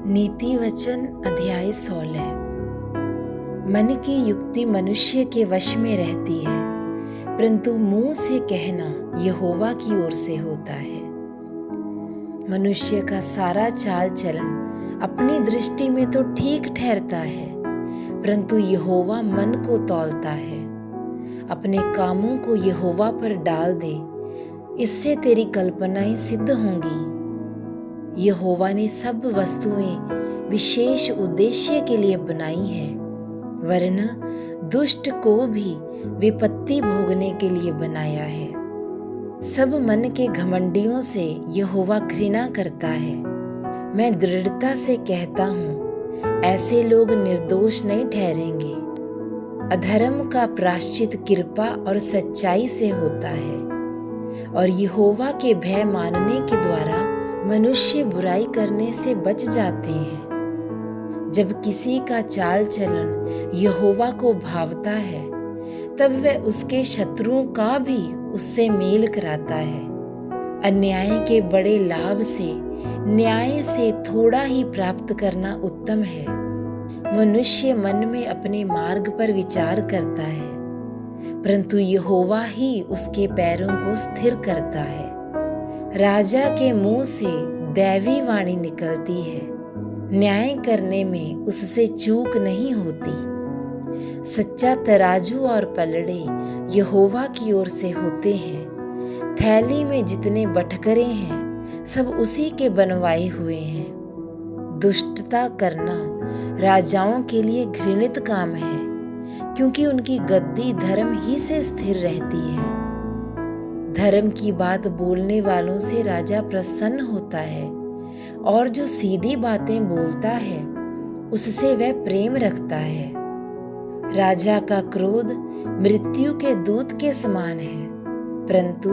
नीति वचन अध्याय 16। मन की युक्ति मनुष्य के वश में रहती है, परंतु मुंह से कहना यहोवा की ओर से होता है। मनुष्य का सारा चाल चलन अपनी दृष्टि में तो ठीक ठहरता है, परंतु यहोवा मन को तौलता है। अपने कामों को यहोवा पर डाल दे, इससे तेरी कल्पनाएं सिद्ध होंगी। यहोवा ने सब वस्तुएं विशेष उद्देश्य के लिए बनाई हैं, वरन दुष्ट को भी विपत्ति भोगने के लिए बनाया है। सब मन के घमंडियों से यहोवा घृणा करता है। मैं दृढ़ता से कहता हूँ, ऐसे लोग निर्दोष नहीं ठहरेंगे। अधर्म का प्रायश्चित कृपा और सच्चाई से होता है, और यहोवा के भय मानने के द्वारा मनुष्य बुराई करने से बच जाते हैं। जब किसी का चाल चलन यहोवा को भावता है, तब वह उसके शत्रुओं का भी उससे मेल कराता है। अन्याय के बड़े लाभ से न्याय से थोड़ा ही प्राप्त करना उत्तम है। मनुष्य मन में अपने मार्ग पर विचार करता है, परंतु यहोवा ही उसके पैरों को स्थिर करता है। राजा के मुंह से दैवी वाणी निकलती है, न्याय करने में उससे चूक नहीं होती। सच्चा तराजू और पलड़े यहोवा की ओर से होते हैं। थैली में जितने बटखरे हैं, सब उसी के बनवाए हुए हैं। दुष्टता करना राजाओं के लिए घृणित काम है, क्योंकि उनकी गद्दी धर्म ही से स्थिर रहती है। धर्म की बात बोलने वालों से राजा प्रसन्न होता है, और जो सीधी बातें बोलता है उससे वह प्रेम रखता है। राजा का क्रोध मृत्यु के दूत के समान है, परंतु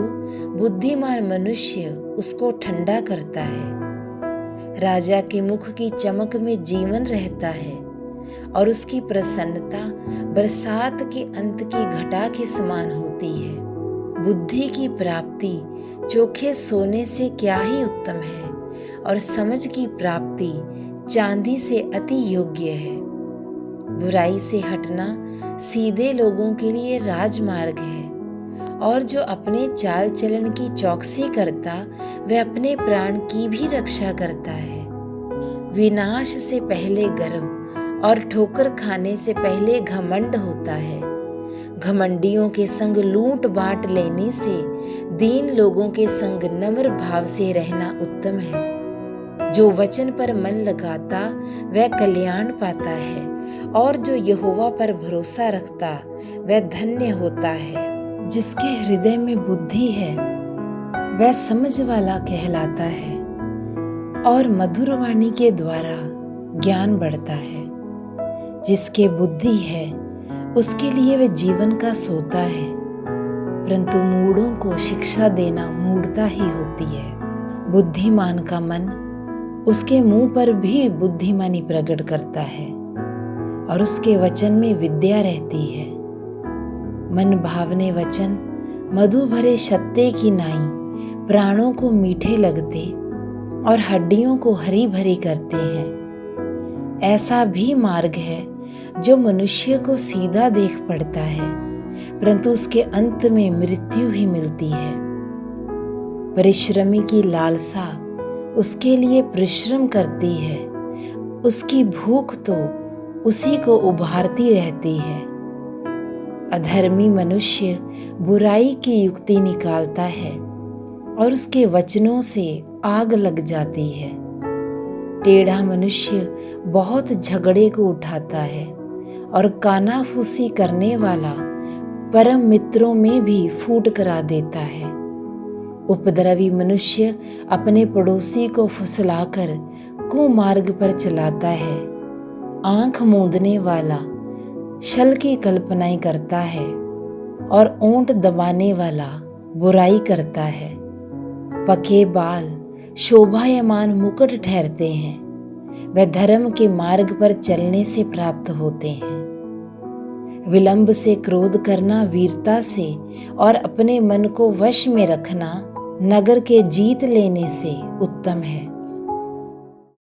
बुद्धिमान मनुष्य उसको ठंडा करता है। राजा के मुख की चमक में जीवन रहता है, और उसकी प्रसन्नता बरसात के अंत की घटा के समान होती है। बुद्धि की प्राप्ति चोखे सोने से क्या ही उत्तम है, और समझ की प्राप्ति चांदी से अति योग्य है। बुराई से हटना सीधे लोगों के लिए राजमार्ग है, और जो अपने चाल चलन की चौकसी करता वह अपने प्राण की भी रक्षा करता है। विनाश से पहले गर्व और ठोकर खाने से पहले घमंड होता है। घमंडियों के संग लूट बांट लेने से दीन लोगों के संग नम्र भाव से रहना उत्तम है। जो वचन पर मन लगाता वह कल्याण पाता है, और जो यहोवा पर भरोसा रखता वह धन्य होता है। जिसके हृदय में बुद्धि है वह समझ वाला कहलाता है, और मधुर वाणी के द्वारा ज्ञान बढ़ता है। जिसके बुद्धि है उसके लिए वह जीवन का सोता है, परंतु मूढ़ों को शिक्षा देना मूढ़ता ही होती है। बुद्धिमान का मन उसके मुंह पर भी बुद्धिमानी प्रकट करता है, और उसके वचन में विद्या रहती है। मन भावने वचन मधु भरे शत्ते की नाई प्राणों को मीठे लगते, और हड्डियों को हरी भरी करते हैं। ऐसा भी मार्ग है जो मनुष्य को सीधा देख पड़ता है, परंतु उसके अंत में मृत्यु ही मिलती है। परिश्रमी की लालसा उसके लिए परिश्रम करती है, उसकी भूख तो उसी को उभारती रहती है। अधर्मी मनुष्य बुराई की युक्ति निकालता है, और उसके वचनों से आग लग जाती है। टेढ़ा मनुष्य बहुत झगड़े को उठाता है, और कानाफूसी करने वाला परम मित्रों में भी फूट करा देता है। उपद्रवी मनुष्य अपने पड़ोसी को फुसलाकर कुमार्ग पर चलाता है। आंख मूंदने वाला छल की कल्पनाएं करता है, और ओंठ दबाने वाला बुराई करता है। पके बाल शोभायमान मुकुट ठहरते हैं, वह धर्म के मार्ग पर चलने से प्राप्त होते हैं। विलंब से क्रोध करना वीरता से, और अपने मन को वश में रखना नगर के जीत लेने से उत्तम है।